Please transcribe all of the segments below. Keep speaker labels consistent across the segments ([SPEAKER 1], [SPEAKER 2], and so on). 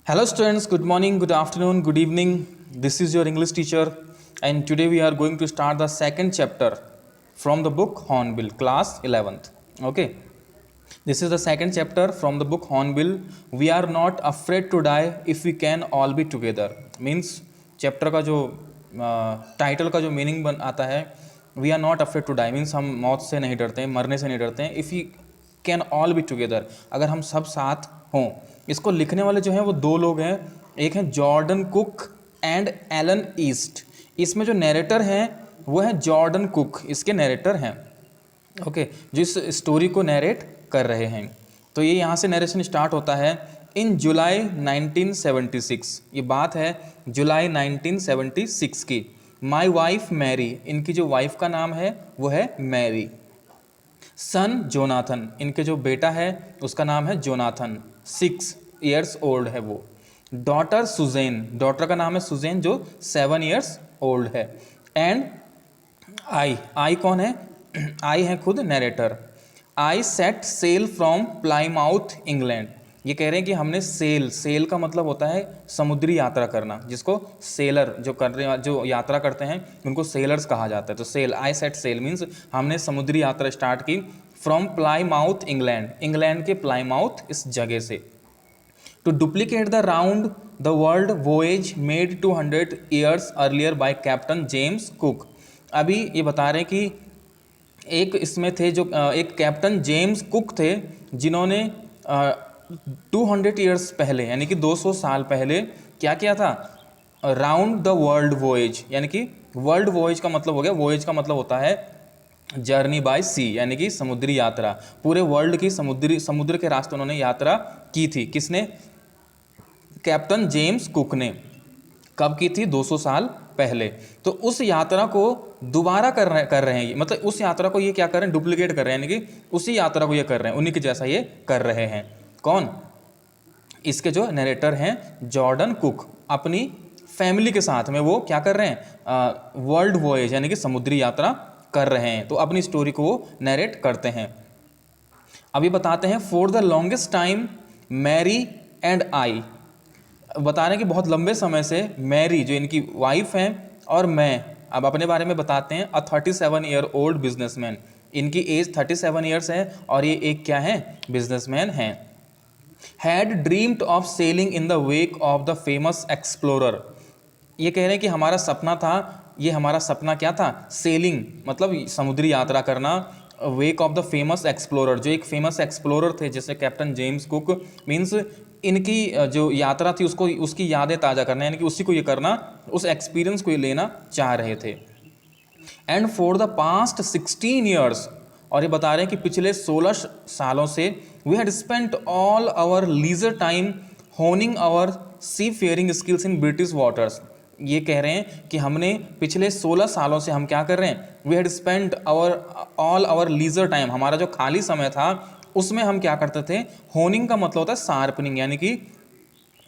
[SPEAKER 1] Hello students, good morning, good afternoon, good evening. This is your English teacher and today we are going to start the second chapter from the book Hornbill, class 11th. Okay, this is the second chapter from the book Hornbill. We are not afraid to die if we can all be together. Means chapter का जो title का जो meaning बन आता है, we are not afraid to die means हम मौत से नहीं डरते हैं, मरने से नहीं डरते हैं. If you can all be together, अगर हम सब साथ हों. इसको लिखने वाले जो हैं वो दो लोग हैं, एक हैं Jordan Cook and Alan East. इसमें जो नरेटर हैं वो है जॉर्डन कुक, इसके नरेटर हैं. ओके, जो इस स्टोरी को नरेट कर रहे हैं. तो ये यहाँ से नरेशन स्टार्ट होता है. इन जुलाई 1976, ये बात है जुलाई 1976 की. माई वाइफ मैरी, इनकी जो वाइफ का नाम है वो है मैरी. सन जोनाथन, इनके जो बेटा है उसका नाम है जोनाथन, 6 years ओल्ड है वो. डॉटर सुजैन, डॉटर का नाम है सुजैन जो 7 years ओल्ड है. एंड आई कौन है? आई है खुद narrator. I set sail from Plymouth England. ये कह रहे हैं कि हमने सेल का मतलब होता है समुद्री यात्रा करना, जिसको सेलर जो यात्रा करते हैं उनको सेलर्स कहा जाता है. तो sail, I set sail means हमने समुद्री यात्रा स्टार्ट की फ्रॉम प्लाईमाउथ इंग्लैंड, इंग्लैंड के प्लाईमाउथ इस जगह से. To duplicate the round the world voyage made 200 years earlier by Captain James Cook. अभी ये बता रहे हैं कि एक इसमें थे जो एक कैप्टन जेम्स कुक थे जिन्होंने 200 years पहले यानी कि 200 साल पहले क्या किया था? राउंड द वर्ल्ड वोएज, यानी कि वर्ल्ड वोएज का मतलब हो गया, वोएज का मतलब होता है जर्नी बाय सी, यानी कि समुद्री यात्रा. पूरे वर्ल्ड की समुद्र के रास्ते उन्होंने यात्रा की थी. किसने? कैप्टन जेम्स कुक ने. कब की थी? 200 साल पहले. तो उस यात्रा को दोबारा कर रहे हैं, मतलब उस यात्रा को ये क्या कर रहे हैं? डुप्लीकेट कर रहे हैं, यानी कि उसी यात्रा को ये कर रहे हैं, उन्हीं के जैसा ये कर रहे हैं. कौन? इसके जो नरेटर हैं जॉर्डन कुक, अपनी फैमिली के साथ में वो क्या कर रहे हैं? वर्ल्ड वॉयज यानी कि समुद्री यात्रा कर रहे हैं. तो अपनी स्टोरी को वो नरेट करते हैं. अभी बताते हैं for the longest time Mary and I. बता रहे हैं कि बहुत लंबे समय से मैरी जो इनकी वाइफ हैं और मैं, अब अपने बारे में बताते हैं. अ 37 year ओल्ड बिजनेसमैन, इनकी एज 37 years है और ये एक क्या है? बिजनेसमैन हैं. Had dreamed of selling in the wake of the famous explorer. ये कह रहे हैं कि हमारा सपना था, ये हमारा सपना क्या था? सेलिंग मतलब समुद्री यात्रा करना. Wake of the famous explorer, जो एक फेमस एक्सप्लोरर थे जैसे कैप्टन जेम्स कुक, मीन्स इनकी जो यात्रा थी उसको, उसकी यादें ताज़ा करना, यानी कि उसी को ये करना, उस एक्सपीरियंस को ये लेना चाह रहे थे. And for the past 16 years, और ये बता रहे हैं कि पिछले 16 सालों से we had spent all our leisure time honing our seafaring skills in British waters. ये कह रहे हैं कि हमने पिछले 16 सालों से हम क्या कर रहे हैं? We had spent all our leisure time, हमारा जो खाली समय था उसमें हम क्या करते थे? होनिंग का मतलब होता है शार्पनिंग, यानी कि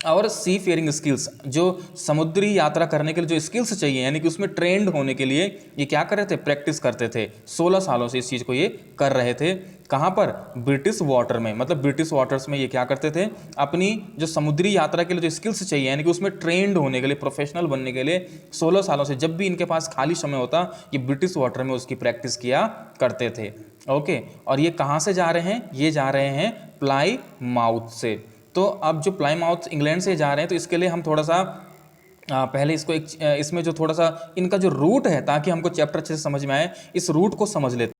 [SPEAKER 1] और सी फेयरिंग स्किल्स, जो समुद्री यात्रा करने के लिए जो स्किल्स चाहिए, यानी कि उसमें ट्रेंड होने के लिए ये क्या कर रहे थे? प्रैक्टिस करते थे. 16 सालों से इस चीज़ को ये कर रहे थे. कहाँ पर? ब्रिटिश वाटर में, मतलब ब्रिटिश वाटर्स में ये क्या करते थे? अपनी जो समुद्री यात्रा के लिए जो स्किल्स चाहिए, यानी कि उसमें ट्रेंड होने के लिए, प्रोफेशनल बनने के लिए 16 सालों से जब भी इनके पास खाली समय होता ये ब्रिटिश वाटर में उसकी प्रैक्टिस किया करते थे. ओके, और ये कहाँ से जा रहे हैं? ये जा रहे हैं प्लाईमाउथ से. तो अब जो प्लाईमाउथ इंग्लैंड से जा रहे हैं, तो इसके लिए हम थोड़ा सा पहले इसको इसमें जो थोड़ा सा इनका जो रूट है, ताकि हमको चैप्टर अच्छे से समझ में आए, इस रूट को समझ लेते हैं.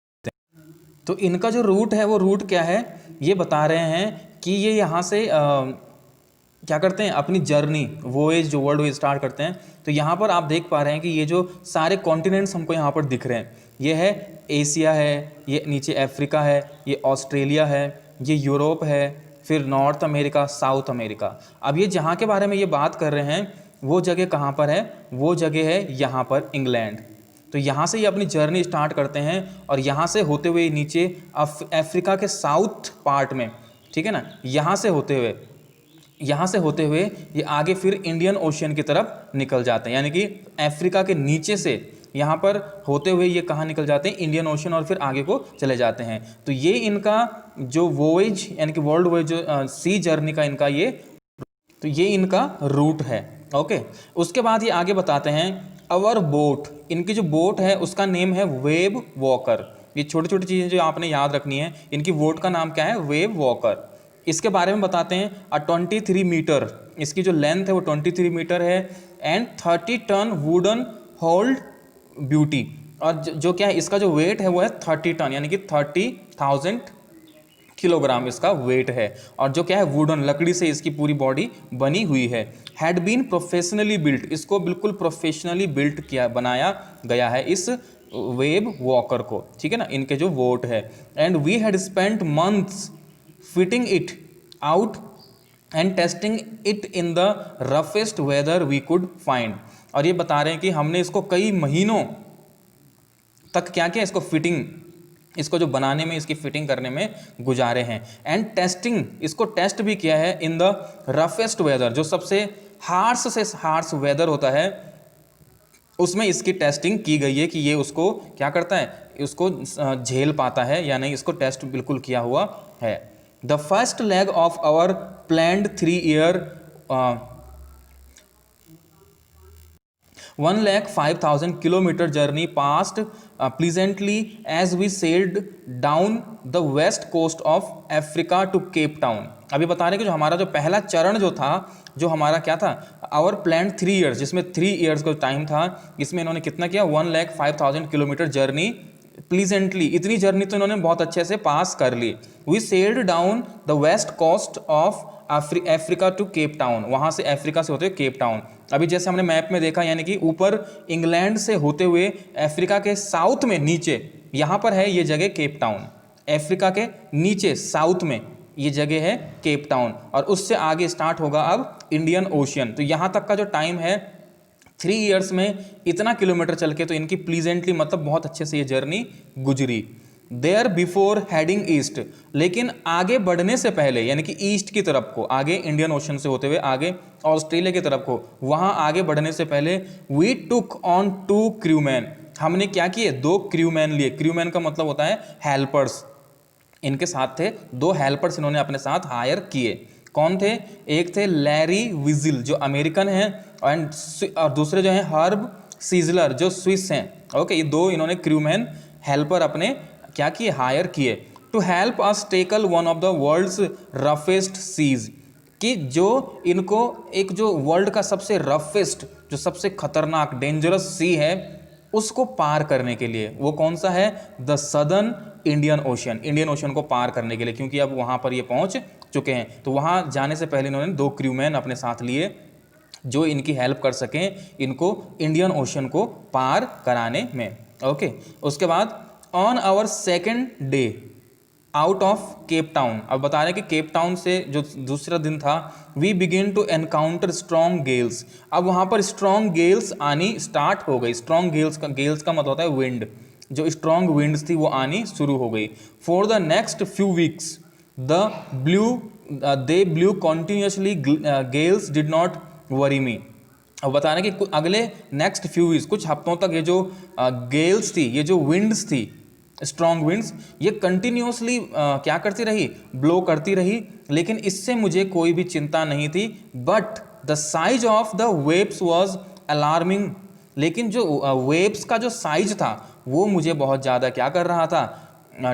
[SPEAKER 1] तो इनका जो रूट है वो रूट क्या है? ये बता रहे हैं कि ये यहाँ से क्या करते हैं? अपनी जर्नी वोएज, जो वर्ल्ड वोएज स्टार्ट करते हैं. तो यहाँ पर आप देख पा रहे हैं कि ये जो सारे कॉन्टिनेंट्स हमको यहाँ पर दिख रहे हैं, ये है एशिया है, ये नीचे अफ्रीका है, ये ऑस्ट्रेलिया है, ये यूरोप है, फिर नॉर्थ अमेरिका, साउथ अमेरिका. अब ये जहाँ के बारे में ये बात कर रहे हैं वो जगह कहाँ पर है? वो जगह है यहाँ पर इंग्लैंड. तो यहाँ से ये अपनी जर्नी स्टार्ट करते हैं और यहाँ से होते हुए नीचे अफ्रीका के साउथ पार्ट में, ठीक है ना, यहाँ से होते हुए ये आगे फिर इंडियन ओशियन की तरफ निकल जाते हैं, यानी कि अफ्रीका के नीचे से यहाँ पर होते हुए ये कहाँ निकल जाते हैं? इंडियन ओशन, और फिर आगे को चले जाते हैं. तो ये इनका जो वोएज यानी कि वर्ल्ड वोएज जो सी जर्नी का इनका ये तो ये इनका रूट है। ओके, उसके बाद ये आगे बताते हैं अवर बोट, इनकी जो बोट है उसका नेम है वेव वॉकर। ये छोटी छोटी चीज़ें जो आपने याद रखनी है, इनकी बोट का नाम क्या है, वेव वॉकर। इसके बारे में बताते हैं 23 मीटर, इसकी जो लेंथ है वो 23 मीटर है, and 30 ton wooden hulled beauty, और जो क्या है इसका जो वेट है वो है 30 टन, यानी कि 30,000 किलोग्राम इसका वेट है, और जो क्या है वुडन लकड़ी से इसकी पूरी बॉडी बनी हुई है। हैड बीन प्रोफेशनली बिल्ट, इसको बिल्कुल प्रोफेशनली बिल्ट किया बनाया गया है इस वेव वॉकर को, ठीक है ना, इनके जो वोट है। And we had spent months fitting it out and testing it in the roughest weather we could find, और ये बता रहे हैं कि हमने इसको कई महीनों तक क्या किया, इसको फिटिंग, इसको जो बनाने में, इसकी फिटिंग करने में गुजारे हैं। एंड टेस्टिंग, इसको टेस्ट भी किया है इन द रफेस्ट वेदर, जो सबसे हार्श से हार्श वेदर होता है उसमें इसकी टेस्टिंग की गई है कि ये उसको क्या करता है, उसको झेल पाता है या नहीं, इसको टेस्ट बिल्कुल किया हुआ है। The first leg of our planned 3 year 1,05,000 kilometre journey passed pleasantly as we sailed down the west coast of Africa to Cape Town. अभी बता रहे हैं कि जो हमारा जो पहला चरण जो था, जो हमारा क्या था, आवर प्लान 3 ईयर्स, जिसमें 3 ईयर्स का टाइम था, इसमें इन्होंने कितना किया, 1,05,000 किलोमीटर जर्नी प्लीजेंटली, इतनी जर्नी तो इन्होंने बहुत अच्छे से पास कर ली। We sailed down the west coast of Africa to Cape Town, वहाँ से अफ्रीका से होते हुए केप टाउन। अभी जैसे हमने मैप में देखा, यानी कि ऊपर इंग्लैंड से होते हुए अफ्रीका के साउथ में नीचे यहाँ पर है ये जगह केप टाउन, अफ्रीका के नीचे साउथ में ये जगह है केप टाउन, और उससे आगे स्टार्ट होगा अब इंडियन ओशियन। तो यहाँ तक का जो टाइम है 3 ईयर्स में इतना किलोमीटर चल के तो इनकी प्लीजेंटली मतलब बहुत अच्छे से ये जर्नी गुजरी। देयर बिफोर हेडिंग ईस्ट, लेकिन आगे बढ़ने से पहले, यानी कि ईस्ट की तरफ को, आगे इंडियन ओशन से होते हुए आगे ऑस्ट्रेलिया की तरफ को, वहाँ आगे बढ़ने से पहले वी टुक ऑन 2 क्रूमैन, हमने क्या किए, 2 क्रूमैन लिए। क्रूमैन का मतलब होता है हेल्पर्स, इनके साथ थे 2 हेल्पर्स इन्होंने अपने साथ हायर किए। कौन थे, एक थे लैरी विजिल जो अमेरिकन हैं, और दूसरे जो हैं हर्ब सीजलर जो स्विस हैं। ओके, ये 2 इन्होंने क्रूमैन हेल्पर अपने क्या किए, हायर किए। To help us tackle one of the world's roughest seas, कि जो इनको एक जो वर्ल्ड का सबसे रफेस्ट, जो सबसे खतरनाक डेंजरस सी है, उसको पार करने के लिए, वो कौन सा है, the southern Indian ocean, Indian ocean को पार करने के लिए, क्योंकि अब वहाँ पर ये पहुँच चुके हैं। तो वहाँ जाने से पहले इन्होंने 2 क्रूमैन अपने साथ लिए जो इनकी हेल्प कर सकें इनको इंडियन ओशन को पार कराने में। ओके, उसके बाद on our second day out of Cape Town, अब बता रहे हैं कि केप टाउन से जो दूसरा दिन था, we begin to encounter strong gales, अब वहाँ पर स्ट्रॉन्ग गेल्स आनी स्टार्ट हो गई। स्ट्रॉन्ग गेल्स का मतलब होता है विंड, जो स्ट्रॉन्ग विंड्स थी वो आनी शुरू हो गई। For the next few weeks they blew continuously, gales did not worry me, अब बता रहे हैं कि अगले नेक्स्ट फ्यू वीक्स, कुछ हफ्तों तक ये जो गेल्स थी, ये जो विंड्स थी, स्ट्रॉन्ग विंड्स, ये कंटिन्यूसली क्या करती रही, ब्लो करती रही, लेकिन इससे मुझे कोई भी चिंता नहीं थी। But the size of the waves was alarming, लेकिन जो वेव्स का जो साइज था वो मुझे बहुत ज़्यादा क्या कर रहा था,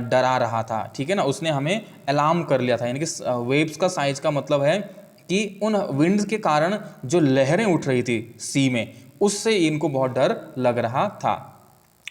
[SPEAKER 1] डरा रहा था, ठीक है ना, उसने हमें अलार्म कर लिया था। यानी कि वेव्स का साइज का मतलब है कि उन विंड्स के कारण जो लहरें उठ रही थी सी में, उससे इनको बहुत डर लग रहा था।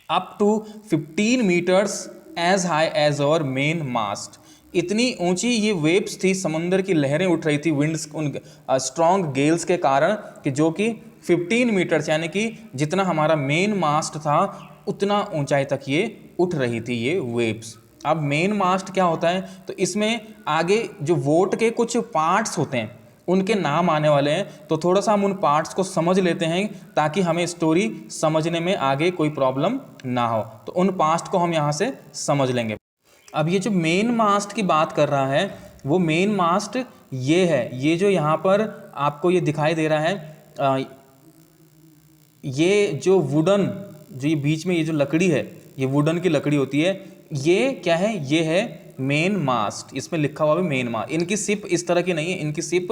[SPEAKER 1] Up to 15 metres as high as our main mast, इतनी ऊंची ये वेव्स थी, समुंदर की लहरें उठ रही थी विंड्स, उन स्ट्रॉन्ग गेल्स के कारण, कि जो कि 15 मीटर्स यानी कि जितना हमारा मेन मास्ट था उतना ऊंचाई तक ये उठ रही थी ये वेव्स। अब मेन मास्ट क्या होता है, तो इसमें आगे जो वोट के कुछ पार्ट्स होते हैं उनके नाम आने वाले हैं, तो थोड़ा सा हम उन पार्ट्स को समझ लेते हैं ताकि हमें स्टोरी समझने में आगे कोई प्रॉब्लम ना हो। तो उन पार्ट्स को हम यहाँ से समझ लेंगे। अब ये जो मेन मास्ट की बात कर रहा है, वो मेन मास्ट ये है, ये जो यहाँ पर आपको ये दिखाई दे रहा है, ये जो वुडन, जो ये बीच में ये जो लकड़ी है, ये वुडन की लकड़ी होती है, ये क्या है, ये है मेन मास्ट, इसमें लिखा हुआ है मेन मास्ट। इनकी सिप इस तरह की नहीं है, इनकी सिप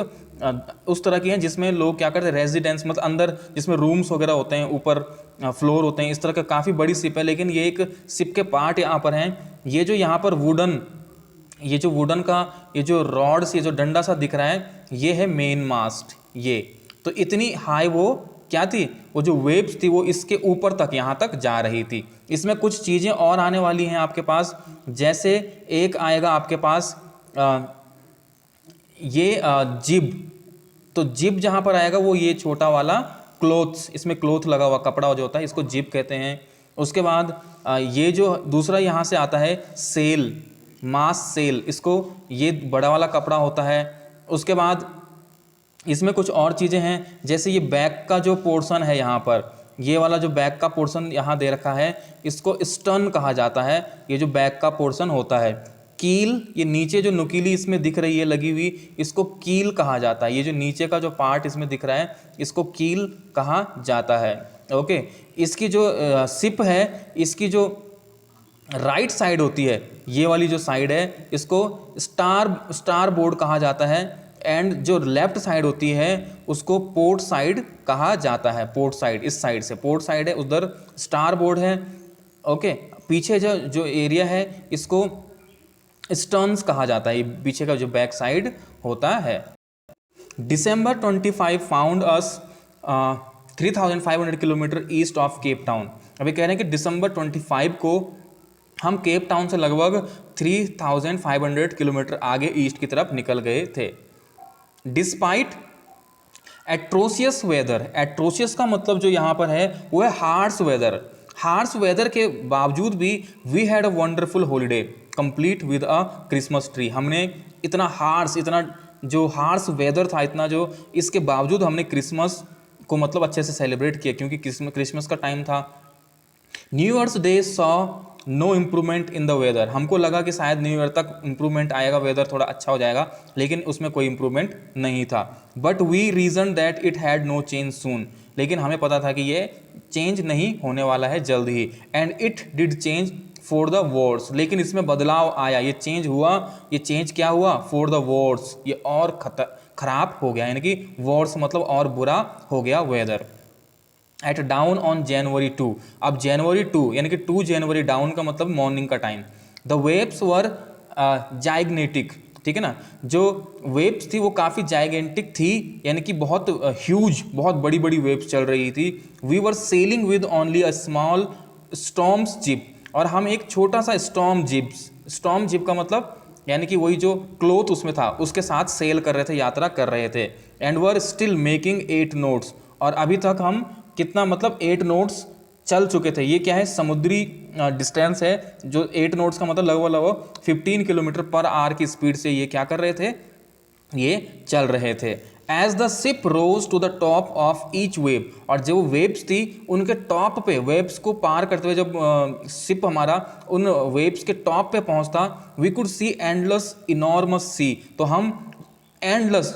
[SPEAKER 1] उस तरह की हैं जिसमें लोग क्या करते हैं, रेजिडेंस मतलब अंदर जिसमें रूम्स वगैरह होते हैं, ऊपर फ्लोर होते हैं, इस तरह का काफ़ी बड़ी शिप है। लेकिन ये एक शिप के पार्ट यहाँ पर हैं। ये जो यहाँ पर ये जो वुडन का ये जो रॉड्स, ये जो डंडा सा दिख रहा है, ये है मेन मास्ट। ये तो इतनी हाई वो क्या थी, वो जो वेव्स थी वो इसके ऊपर तक यहाँ तक जा रही थी। इसमें कुछ चीज़ें और आने वाली हैं आपके पास, जैसे एक आएगा आपके पास ये जिब। तो जिब जहाँ पर आएगा वो ये छोटा वाला क्लोथ्स, इसमें क्लोथ लगा हुआ कपड़ा जो होता है, इसको जिब कहते हैं। उसके बाद ये जो दूसरा यहाँ से आता है सेल, मास सेल, इसको ये बड़ा वाला कपड़ा होता है। उसके बाद इसमें कुछ और चीज़ें हैं, जैसे ये बैक का जो पोर्शन है यहाँ पर, ये वाला जो बैक का पोर्शन यहाँ दे रखा है, इसको स्टर्न कहा जाता है। ये जो बैक का पोर्शन होता है, कील, ये नीचे जो नुकीली इसमें दिख रही है लगी हुई, इसको कील कहा जाता है। ये जो नीचे का जो पार्ट इसमें दिख रहा है, इसको कील कहा जाता है। ओके, इसकी जो सिप है, इसकी जो राइट साइड होती है, ये वाली जो साइड है, इसको स्टार बोर्ड कहा जाता है। एंड जो लेफ्ट साइड होती है उसको पोर्ट साइड कहा जाता है। पोर्ट साइड, इस साइड से पोर्ट साइड है, उधर स्टार बोर्ड है। ओके, पीछे जो एरिया है इसको स्टर्न्स कहा जाता है, ये पीछे का जो बैक साइड होता है। December 25 found us 3,500 kilometre east of Cape Town. अभी कह रहे हैं कि दिसंबर 25 को हम केप टाउन से लगभग 3,500 किलोमीटर आगे ईस्ट की तरफ निकल गए थे। डिस्पाइट एट्रोसियस वेदर, एट्रोसियस का मतलब जो यहाँ पर है वो है हार्श वेदर। हार्श वेदर के बावजूद भी we had a wonderful holiday complete with a Christmas tree. हमने इतना जो हार्श वेदर था, इतना जो, इसके बावजूद हमने क्रिसमस को मतलब अच्छे से सेलिब्रेट किया, क्योंकि क्रिसमस का टाइम था। New Year's Day saw no improvement in the weather. हमको लगा कि शायद न्यू ईयर तक इम्प्रूवमेंट आएगा, वेदर थोड़ा अच्छा हो जाएगा, लेकिन उसमें कोई इम्प्रूवमेंट नहीं था। But we reason that it had no change soon. लेकिन हमें पता था कि ये चेंज नहीं होने वाला है जल्द ही। And it did change for the worse. लेकिन इसमें बदलाव आया, ये चेंज हुआ। ये चेंज क्या हुआ? फॉर द वर्स, ये और खराब हो गया, यानी कि वर्स मतलब और बुरा हो गया weather. At dawn on January 2। अब जनवरी 2 यानी कि 2 जनवरी, डाउन का मतलब मॉर्निंग का टाइम। द वेव्स वर जाइगनेटिक, ठीक है ना। जो वेव्स थी वो काफ़ी जाइगेंटिक थी, यानी कि बहुत ह्यूज, बहुत बड़ी बड़ी वेव्स चल रही थी। We were sailing with only a small storms jib. और हम एक छोटा सा स्टॉर्म जिप का मतलब यानी कि वही जो क्लोथ उसमें था उसके साथ सेल कर रहे थे, यात्रा कर रहे थे। And were still making 8 notes. और अभी तक हम कितना मतलब 8 नोट्स चल चुके थे। ये क्या है? समुद्री डिस्टेंस है, जो 8 नोट्स का मतलब लगभग 15 किलोमीटर पर आवर की स्पीड से ये क्या कर रहे थे? ये चल रहे थे। As the ship rose to the top of each wave. और जो वेव्स थी उनके टॉप पे, वेव्स को पार करते हुए जब शिप हमारा उन वेव्स के टॉप पे पहुंचता, we could see endless enormous sea. तो हम एंडलेस,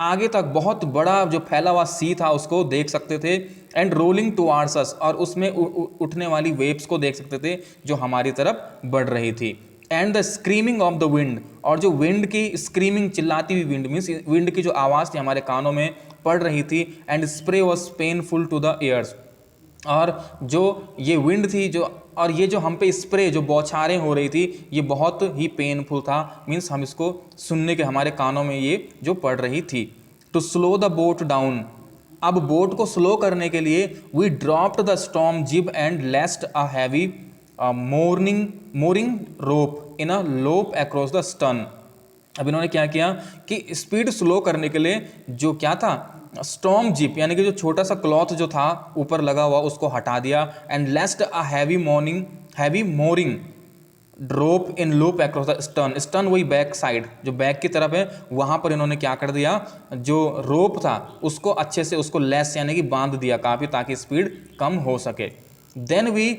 [SPEAKER 1] आगे तक बहुत बड़ा जो फैला हुआ सी था उसको देख सकते थे। एंड रोलिंग टुवार्ड्स अस, और उसमें उठने वाली वेव्स को देख सकते थे जो हमारी तरफ बढ़ रही थी। And the screaming of the wind, और जो विंड की स्क्रीमिंग, चिल्लाती हुई विंड, मीन्स विंड की जो आवाज़ थी हमारे कानों में पड़ रही थी। And spray was painful to the ears. और जो ये विंड थी जो, और ये जो हम पे स्प्रे, जो बौछारें हो रही थी, ये बहुत ही पेनफुल था। मीन्स हम इसको सुनने के, हमारे कानों में ये जो पड़ रही थी। To slow the boat down, अब बोट को स्लो करने के लिए we dropped the storm jib and lashed a heavy mooring rope in a loop across the stern. अब इन्होंने क्या किया कि स्पीड स्लो करने के लिए जो क्या था, स्टॉर्म जिप यानी कि जो छोटा सा क्लॉथ जो था ऊपर लगा हुआ उसको हटा दिया। And lashed a heavy mooring rope in loop across the stern वही बैक साइड, जो बैक की तरफ है, वहाँ पर इन्होंने क्या कर दिया, जो रोप था उसको अच्छे से उसको लेस यानी कि बांध दिया काफ़ी, ताकि स्पीड कम हो सके। Then we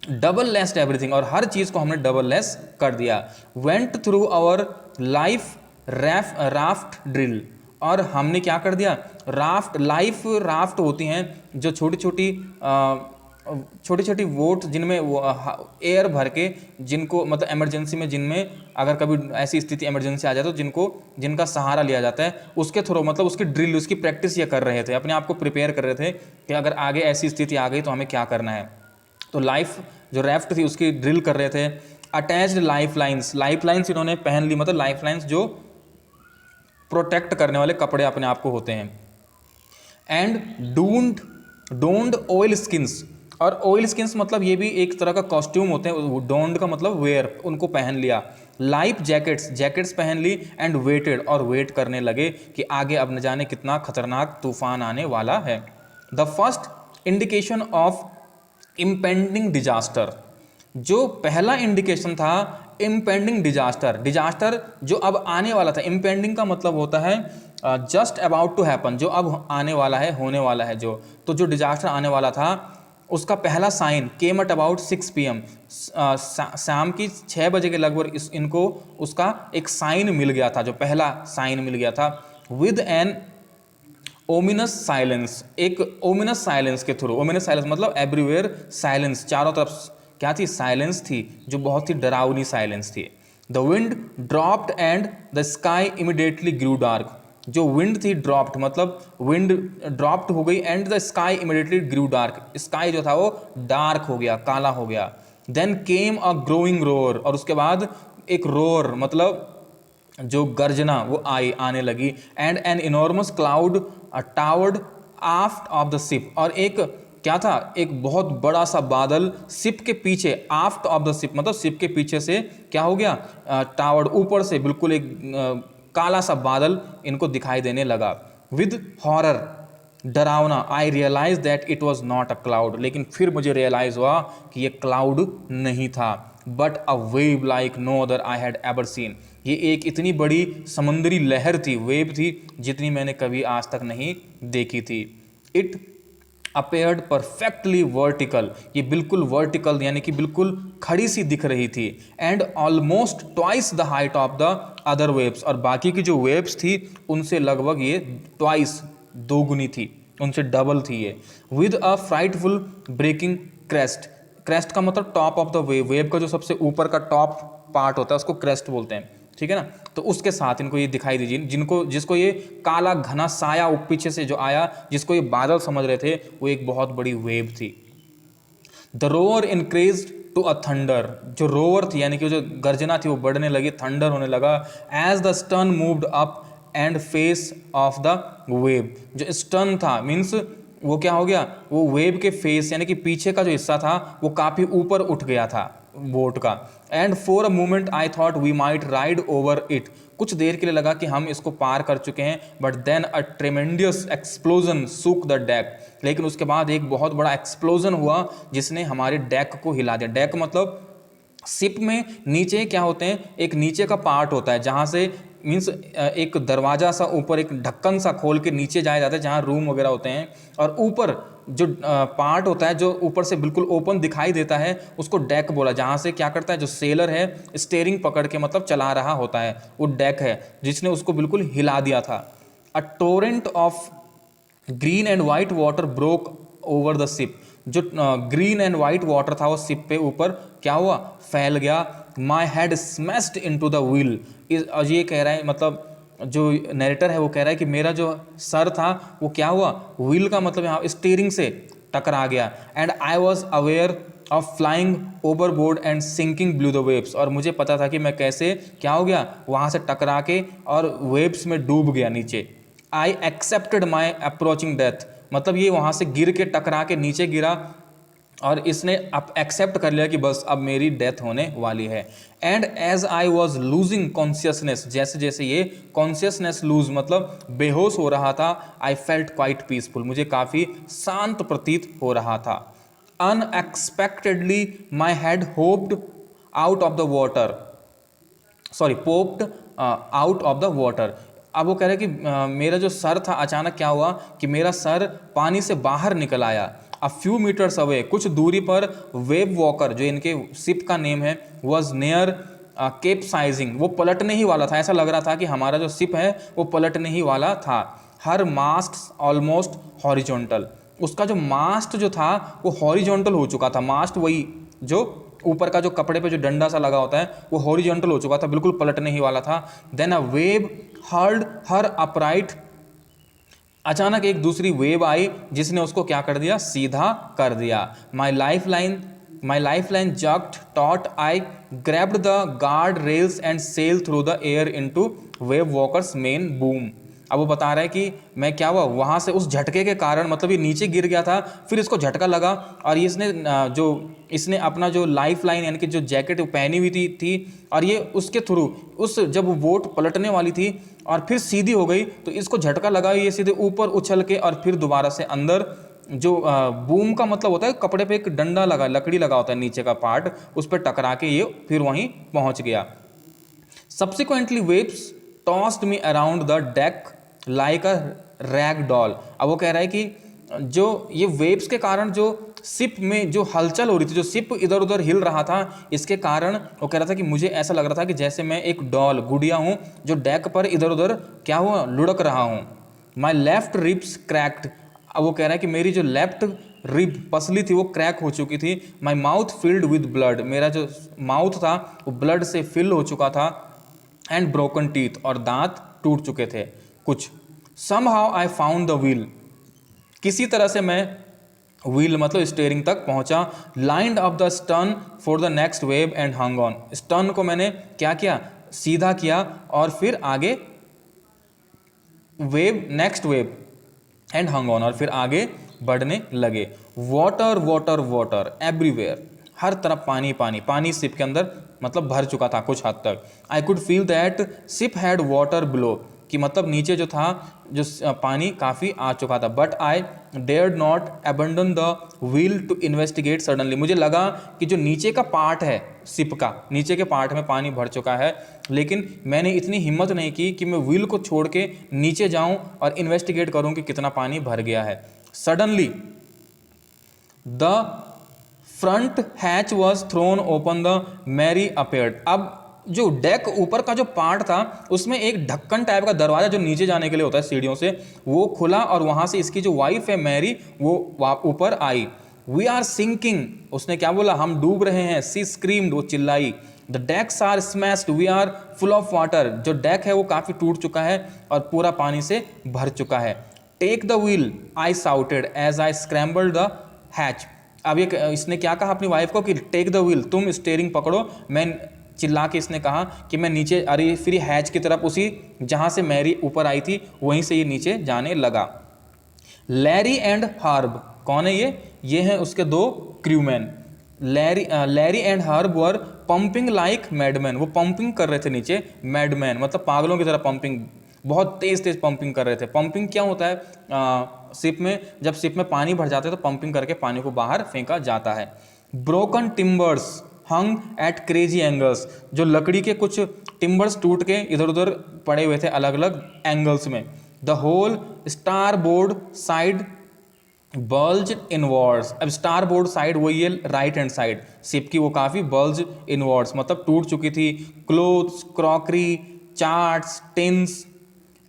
[SPEAKER 1] double lashed everything, और हर चीज़ को हमने डबल लेस कर दिया। Went through our life raft drill, और हमने क्या कर दिया, राफ्ट होती हैं जो छोटी छोटी छोटी छोटी वोट जिनमें एयर भर के, जिनको मतलब इमरजेंसी में, जिनमें अगर कभी ऐसी स्थिति इमरजेंसी आ जाए तो जिनका सहारा लिया जाता है, उसके थ्रू मतलब उसकी ड्रिल, उसकी प्रैक्टिस ये कर रहे थे, अपने आप को प्रिपेयर कर रहे थे कि अगर आगे ऐसी स्थिति आ गई तो हमें क्या करना है। तो लाइफ जो राफ्ट थी उसकी ड्रिल कर रहे थे। अटैच्ड लाइफ लाइन्स इन्होंने पहन ली, मतलब लाइफ लाइन्स जो प्रोटेक्ट करने वाले कपड़े अपने आप को होते हैं। एंड डोन्ड ऑयल स्किन्स, और ऑयल स्किन्स मतलब ये भी एक तरह का कॉस्ट्यूम होते हैं। डोन्ड का मतलब वेयर, उनको पहन लिया। लाइफ जैकेट्स पहन ली। एंड वेटेड, और वेट करने लगे कि आगे अब न जाने कितना खतरनाक तूफान आने वाला है। The first indication of impending disaster, जो पहला इंडिकेशन था इम्पेंडिंग डिजास्टर जो अब आने वाला था। इम्पेंडिंग का मतलब होता है जस्ट अबाउट टू हैपन, जो अब आने वाला है, होने वाला है जो। तो जो डिजास्टर आने वाला था उसका पहला sign came at about 6 PM, शाम की 6 बजे के लगभग इनको उसका एक साइन मिल गया था, जो पहला साइन मिल गया था। विद एन ओमिनस साइलेंस, एक ओमिनस साइलेंस के थ्रू, ओमिनस साइलेंस मतलब एवरीवेयर साइलेंस, चारों तरफ क्या थी, साइलेंस थी, जो बहुत ही डरावनी साइलेंस थी। The wind dropped and the sky immediately grew dark, जो विंड थी ड्रॉप्ड मतलब विंड ड्रॉप्ड हो गई, and the sky immediately grew dark, sky जो था वो डार्क हो गया, काला हो गया। Then came a growing roar, और उसके बाद एक रोर मतलब जो गर्जना वो आने लगी। And an enormous cloud towered aft of the ship, और एक क्या था, एक बहुत बड़ा सा बादल शिप के पीछे, आफ्ट ऑफ द शिप मतलब शिप के पीछे से क्या हो गया, टावर्ड ऊपर से बिल्कुल एक काला सा बादल इनको दिखाई देने लगा। विद हॉरर, डरावना, I realise that it was not a cloud, लेकिन फिर मुझे रियलाइज हुआ कि ये क्लाउड नहीं था, but a wave like no other I had ever seen, ये एक इतनी बड़ी समुद्री लहर थी, वेव थी, जितनी मैंने कभी आज तक नहीं देखी थी। इट अपेयर्ड परफेक्टली वर्टिकल, ये बिल्कुल वर्टिकल यानी कि बिल्कुल खड़ी सी दिख रही थी। And almost twice the height of the other waves, और बाकी की जो वेव्स थी उनसे लगभग ये ट्वाइस, दोगुनी थी, उनसे डबल थी ये। With a frightful breaking crest का मतलब टॉप ऑफ द वेव का जो सबसे ऊपर का टॉप पार्ट होता है उसको क्रेस्ट बोलते हैं, ठीक है ना। तो उसके साथ इनको ये दिखाई दीजिए, जिसको ये काला घना साया पीछे से जो आया, जिसको ये बादल समझ रहे थे, वो एक बहुत बड़ी वेव थी। The roar increased to a thunder, जो रोअर थी यानी कि जो गर्जना थी वो बढ़ने लगी, थंडर होने लगा। As the stern moved up and face of the wave, जो स्टर्न था मीन्स वो क्या हो गया, वो वेव के फेस यानी कि पीछे का जो हिस्सा था वो काफ़ी ऊपर उठ गया था बोट का। And for a moment I thought we might ride over it, कुछ देर के लिए लगा कि हम इसको पार कर चुके हैं। But then a tremendous explosion shook the deck, लेकिन उसके बाद एक बहुत बड़ा एक्सप्लोजन हुआ जिसने हमारे डेक को हिला दिया। डेक मतलब शिप में नीचे क्या होते हैं, एक नीचे का पार्ट होता है जहाँ से मीन्स एक दरवाज़ा सा ऊपर, एक ढक्कन सा खोल के नीचे जाया जाता है जहाँ रूम वगैरह होते हैं, और ऊपर जो पार्ट होता है जो ऊपर से बिल्कुल ओपन दिखाई देता है उसको डेक बोला, जहाँ से क्या करता है जो सेलर है स्टीयरिंग पकड़ के मतलब चला रहा होता है, वो डेक है जिसने उसको बिल्कुल हिला दिया था। A torrent of green and white water broke over the ship, जो ग्रीन एंड वाइट वाटर था वो शिप पे ऊपर क्या हुआ, फैल गया। My head smashed into the wheel, ये कह रहा है मतलब जो नरेटर है वो कह रहा है कि मेरा जो सर था वो क्या हुआ, व्हील का मतलब यहाँ स्टीयरिंग से टकरा गया। And I was aware of flying overboard and sinking below the waves, और मुझे पता था कि मैं कैसे क्या हो गया वहाँ से टकरा के और वेव्स में डूब गया नीचे। I accepted my approaching death, मतलब ये वहाँ से गिर के टकरा के नीचे गिरा और इसने अब एक्सेप्ट कर लिया कि बस अब मेरी डेथ होने वाली है। And as I was losing consciousness, जैसे जैसे ये कॉन्शियसनेस लूज मतलब बेहोश हो रहा था, आई फेल्ट क्वाइट पीसफुल, मुझे काफ़ी शांत प्रतीत हो रहा था। Unexpectedly my head hoped out of the water, sorry popped out of the water. अब वो कह रहे हैं कि मेरा जो सर था अचानक क्या हुआ कि मेरा सर पानी से बाहर निकल आया। अ फ्यू मीटर्स अवे, कुछ दूरी पर वेव वॉकर जो इनके शिप का नेम है वॉज नियर केप साइजिंग, वो पलटने ही वाला था, ऐसा लग रहा था कि हमारा जो शिप है वो पलटने ही वाला था। हर मास्ट ऑलमोस्ट हॉरिजॉन्टल, उसका जो मास्ट जो था वो हॉरिजॉन्टल हो चुका था। मास्ट वही जो ऊपर का जो कपड़े पे जो डंडा सा लगा होता है वो हॉरिजॉन्टल हो चुका था, बिल्कुल पलटने ही वाला था। Then a wave hurled her upright, अचानक एक दूसरी वेव आई जिसने उसको क्या कर दिया, सीधा कर दिया। My lifeline jerked taut I grabbed the guard rails and sail through the air into wave walker's main boom. अब वो बता रहा है कि मैं क्या हुआ वहाँ से, उस झटके के कारण, मतलब ये नीचे गिर गया था, फिर इसको झटका लगा और ये इसने अपना जो लाइफ लाइन यानी कि जो जैकेट पहनी हुई थी और ये उसके थ्रू उस जब वो बोट पलटने वाली थी और फिर सीधी हो गई तो इसको झटका लगा, ये सीधे ऊपर उछल के और फिर दोबारा से अंदर। जो बूम का मतलब होता है कपड़े पे एक डंडा लगा, लकड़ी लगा होता है नीचे का पार्ट, उस पर टकरा के ये फिर वहीं पहुंच गया। Subsequently waves tossed me around the deck like a rag doll. अब वो कह रहा है कि जो ये वेव्स के कारण जो शिप में जो हलचल हो रही थी, जो शिप इधर उधर हिल रहा था, इसके कारण वो कह रहा था कि मुझे ऐसा लग रहा था कि जैसे मैं एक डॉल गुड़िया हूँ जो डेक पर इधर उधर क्या हुआ लुढ़क रहा हूँ। My left ribs cracked. अब वो कह रहा है कि मेरी जो लेफ्ट रिब पसली थी वो क्रैक हो चुकी थी। My mouth filled with blood, मेरा जो माउथ था वो ब्लड से फिल हो चुका था। एंड ब्रोकन टीथ, और दांत टूट चुके थे कुछ। Somehow I found the wheel, किसी तरह से मैं व्हील मतलब स्टीयरिंग तक पहुंचा। Lined up the stern for the next wave and hung on, stern को मैंने क्या किया, सीधा किया और फिर आगे wave, next wave and hung on, और फिर आगे बढ़ने लगे। वाटर वाटर वाटर एवरीवेयर, हर तरफ पानी पानी पानी शिप के अंदर मतलब भर चुका था कुछ हद तक। I could feel that ship had water below, कि मतलब नीचे जो था जो पानी काफ़ी आ चुका था। But I dared not abandon the wheel to investigate suddenly, मुझे लगा कि जो नीचे का पार्ट है शिप का, नीचे के पार्ट में पानी भर चुका है, लेकिन मैंने इतनी हिम्मत नहीं की कि मैं व्हील को छोड़ के नीचे जाऊं और इन्वेस्टिगेट करूं कि कितना पानी भर गया है। Suddenly the front hatch was thrown open, the Mary appeared. अब जो डेक ऊपर का जो पार्ट था उसमें एक ढक्कन टाइप का दरवाजा जो नीचे जाने के लिए होता है सीढ़ियों से, वो खुला और वहां से इसकी जो वाइफ है मैरी वो ऊपर आई। वी आर सिंकिंग, उसने क्या बोला, हम डूब रहे हैं। सी स्क्रीम्ड, वो चिल्लाई। The decks are smashed, we are full of water, जो डेक है वो काफी टूट चुका है और पूरा पानी से भर चुका है। Take the wheel I shouted as I scrambled the hatch. अब ये इसने क्या कहा अपनी वाइफ को कि टेक द व्हील, तुम स्टीयरिंग पकड़ो। मैं चिल्ला के इसने कहा कि मैं नीचे, अरे फिर हैच की तरफ, उसी जहां से मैरी ऊपर आई थी वहीं से ये नीचे जाने लगा। लैरी एंड हार्ब, कौन है ये हैं उसके दो crewmen. Larry and Herb were pumping like madmen, वो पंपिंग कर रहे थे नीचे, मैडमैन मतलब पागलों की तरह पंपिंग, बहुत तेज तेज पंपिंग कर रहे थे। पंपिंग क्या होता है शिप में, जब शिप में पानी भर जाता है तो पंपिंग करके पानी को बाहर फेंका जाता है। ब्रोकन टिम्बर्स हंग एट क्रेजी एंगल्स, जो लकड़ी के कुछ टिम्बर्स टूट के इधर उधर पड़े हुए थे अलग अलग एंगल्स में। The whole starboard side bulge inwards. अब स्टार बोर्ड साइड वही है राइट हैंड साइड शिप की, वो काफ़ी बल्ज इनवर्ड्स मतलब टूट चुकी थी। Clothes, crockery, charts, tins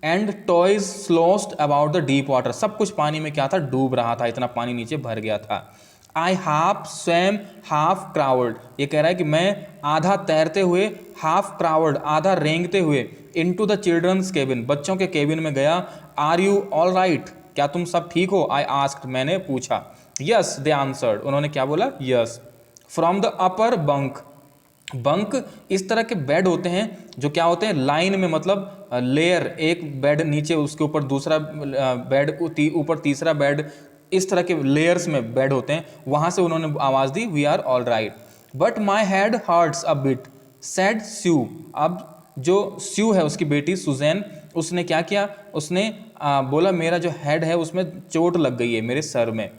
[SPEAKER 1] and toys sloshed about the deep water, सब कुछ पानी में क्या था, डूब रहा था, इतना पानी नीचे भर गया था। आई हाफ स्वैम हाफ क्राउड, ये कह रहा है कि मैं आधा तैरते हुए, हाफ क्राउड आधा रेंगते हुए, इनटू द चिल्ड्रंस केबिन, बच्चों के केबिन में गया। आर यू ऑल राइट, क्या तुम सब ठीक हो, आई आस्क्ड, मैंने पूछा। यस दे आंसर्ड, उन्होंने क्या बोला, yes. From the upper bunk, bunk इस तरह के बेड होते हैं जो क्या होते हैं लाइन में, मतलब लेयर, एक बेड नीचे उसके ऊपर दूसरा बेड, ऊपर तीसरा बेड, इस तरह के लेयर्स में बेड होते हैं, वहां से उन्होंने आवाज दी we are all right. But my head hurts a bit said Sue. अब जो स्यू है उसकी बेटी सुजैन, उसने क्या किया, उसने बोला मेरा जो हेड है उसमें चोट लग गई है मेरे सर में।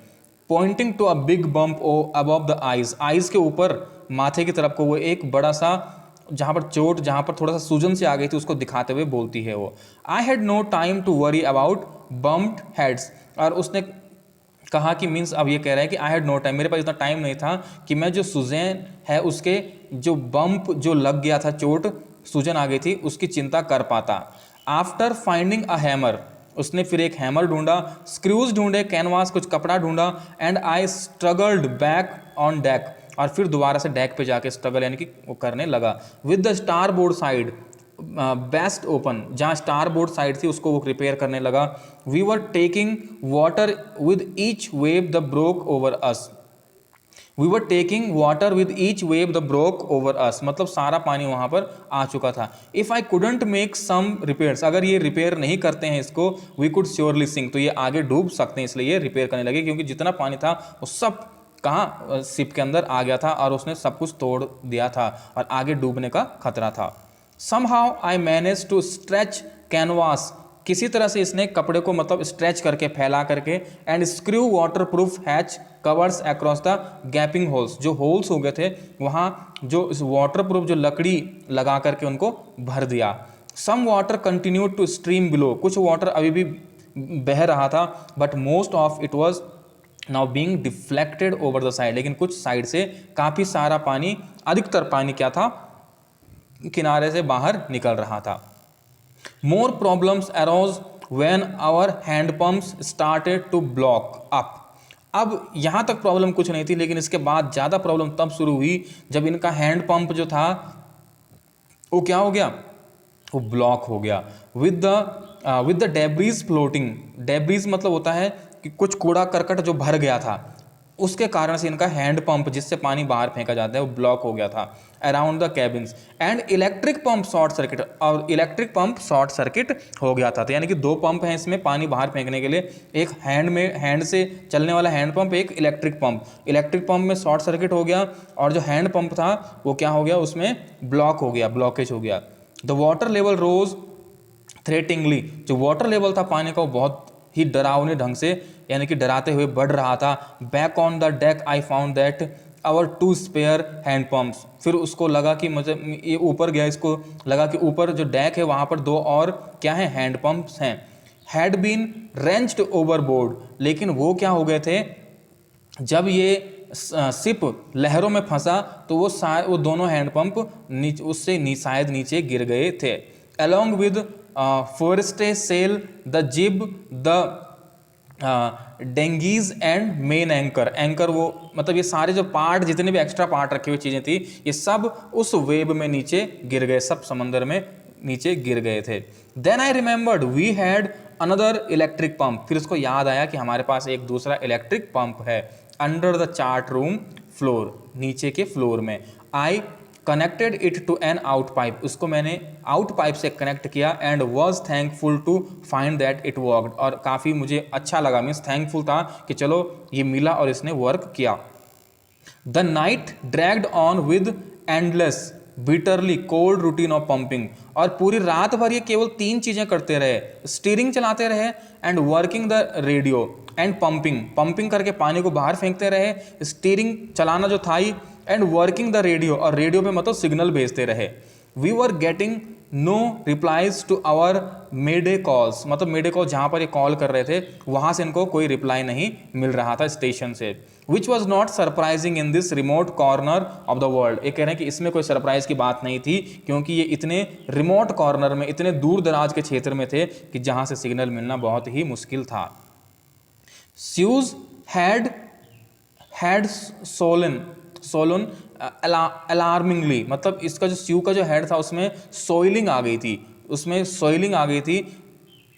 [SPEAKER 1] Pointing to a big bump above the eyes, eyes के ऊपर माथे की तरफ को वो एक बड़ा सा जहाँ पर चोट, जहाँ पर थोड़ा सा सूजन से आ गई थी उसको दिखाते हुए बोलती है वो। I had no time to worry about bumped heads, और उसने कहा कि मीन्स अब ये कह रहा है कि आई हैड नो टाइम, मेरे पास इतना टाइम नहीं था कि मैं जो सुजैन है उसके जो बम्प जो लग गया था, चोट सूजन आ गई थी, उसकी चिंता कर पाता। आफ्टर फाइंडिंग अ हैमर, उसने फिर एक हैमर ढूंढा, स्क्रूज ढूंढे, कैनवास कुछ कपड़ा ढूंढा, and I struggled back on deck, और फिर दोबारा से डेक पे जाके स्ट्रगल यानी कि वो करने लगा। With the starboard side burst open, जहाँ स्टार बोर्ड साइड थी उसको वो रिपेयर करने लगा। We were taking water with each wave the broke over us, we were taking water with each wave the broke over us, मतलब सारा पानी वहाँ पर आ चुका था। If I couldn't make some repairs, अगर ये रिपेयर नहीं करते हैं इसको, वी कुड श्योरली सिंक, तो ये आगे डूब सकते हैं, इसलिए ये रिपेयर करने लगे, क्योंकि जितना पानी था वो सब कहाँ शिप के अंदर आ गया था और उसने सब कुछ तोड़ दिया था और आगे डूबने का खतरा था। Somehow I manage to stretch canvas, किसी तरह से इसने कपड़े को मतलब स्ट्रेच करके फैला करके, and screw water proof hatch covers across the gapping holes, जो होल्स हो गए थे वहाँ जो इस वाटर प्रूफ जो लकड़ी लगा करके उनको भर दिया। Some water continue to stream below, कुछ वाटर अभी भी बह रहा था, but most of it was now being deflected over the side, लेकिन कुछ साइड से काफ़ी सारा पानी, अधिकतर पानी क्या था, किनारे से बाहर निकल रहा था। More problems arose when our handpumps started to block up, अब यहाँ तक प्रॉब्लम कुछ नहीं थी, लेकिन इसके बाद ज़्यादा प्रॉब्लम तब शुरू हुई जब इनका हैंड पंप जो था वो क्या हो गया, वो ब्लॉक हो गया। With the debris floating, debris मतलब होता है कि कुछ कूड़ा करकट जो भर गया था, उसके कारण से इनका हैंड पंप जिससे पानी बाहर फेंका जाता है वो ब्लॉक हो गया था around the cabins, and electric pump short circuit, और इलेक्ट्रिक पंप शॉर्ट सर्किट हो गया था। तो यानी कि दो पंप हैं इसमें पानी बाहर फेंकने के लिए, एक हैंड से चलने वाला हैंड पंप, एक इलेक्ट्रिक पंप में शॉर्ट सर्किट हो गया, और जो हैंड पंप था वो क्या हो गया, उसमें ब्लॉक हो गया, ब्लॉकेज हो गया। The water level rose threateningly, जो वाटर लेवल था पानी का वो बहुत ही डरावने ढंग से यानी कि डराते हुए बढ़ रहा था। Back on the deck I found that our 2 spare hand pumps, फिर उसको लगा कि मुझे ये ऊपर गया, इसको लगा कि ऊपर जो डेक है वहाँ पर 2 और क्या है, हैंड पंप्स हैं। हैड बीन रेंच्ड ओवरबोर्ड, लेकिन वो क्या हो गए थे, जब ये शिप लहरों में फंसा तो वो दोनों हैंडपंप उससे शायद नीचे गिर गए थे। अलॉन्ग विद फोरेस्टे सेल द जिब द डेंगीज एंड मेन एंकर वो मतलब ये सारे जो पार्ट जितने भी एक्स्ट्रा पार्ट रखे हुए चीज़ें थी ये सब उस वेब में नीचे गिर गए, सब समंदर में नीचे गिर गए थे। Then I remembered we had another electric pump, फिर उसको याद आया कि हमारे पास एक दूसरा इलेक्ट्रिक पंप है। Under the chart room floor, नीचे के फ्लोर में। I connected it to an out pipe, उसको मैंने आउट पाइप से कनेक्ट किया, and was thankful to find that it worked, और काफ़ी मुझे अच्छा लगा, मीन्स थैंकफुल था कि चलो ये मिला और इसने वर्क किया। The night dragged on with endless bitterly cold routine of pumping, और पूरी रात भर ये केवल 3 चीज़ें करते रहे, स्टीयरिंग चलाते रहे, and working the radio, and pumping करके पानी को बाहर फेंकते रहे, स्टीयरिंग चलाना जो था ही, एंड वर्किंग द रेडियो, और रेडियो पे मतलब सिग्नल भेजते रहे। We were getting no replies to our mayday calls, मतलब मेडे कॉल जहाँ पर ये कॉल कर रहे थे वहाँ से इनको कोई रिप्लाई नहीं मिल रहा था स्टेशन से। Which was not surprising in this remote corner of the world, ये कह रहे हैं कि इसमें कोई सरप्राइज की बात नहीं थी, क्योंकि ये इतने रिमोट कॉर्नर में, इतने दूर दराज के क्षेत्र में थे कि जहाँ से सिग्नल मिलना बहुत ही मुश्किल था। Suez had सोलन अलार्मिंगली, मतलब इसका जो स्यू का जो हेड था उसमें सोइलिंग आ गई थी,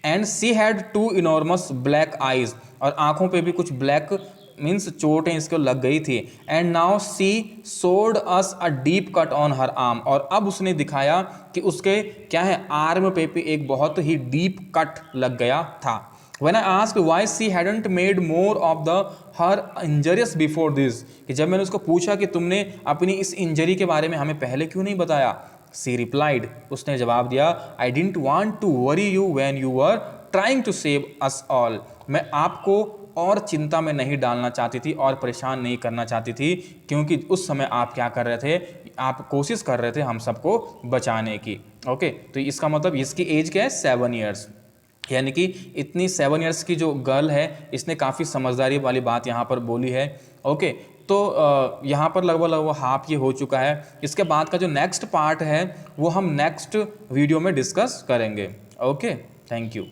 [SPEAKER 1] and she had 2 enormous black eyes, और आंखों पे भी कुछ ब्लैक मीन्स चोटें इसको लग गई थी। And now Sue showed us a deep cut on her arm, और अब उसने दिखाया कि उसके क्या है, आर्म पे भी एक बहुत ही डीप कट लग गया था। When I asked why she hadn't made more of her injuries before this, कि जब मैंने उसको पूछा कि तुमने अपनी इस इंजरी के बारे में हमें पहले क्यों नहीं बताया, she replied, उसने जवाब दिया, I didn't want to worry you when you were trying to save us all, मैं आपको और चिंता में नहीं डालना चाहती थी और परेशान नहीं करना चाहती थी, क्योंकि उस समय आप क्या कर रहे थे, आप कोशिश कर रहे थे हम सबको बचाने की। ओके, तो इसका मतलब इसकी एज क्या है, 7 ईयर्स, यानी कि इतनी 7 ईयर्स की जो गर्ल है इसने काफ़ी समझदारी वाली बात यहाँ पर बोली है। ओके, तो यहाँ पर लगभग हाफ ये हो चुका है। इसके बाद का जो नेक्स्ट पार्ट है वो हम नेक्स्ट वीडियो में डिस्कस करेंगे। Okay, thank you.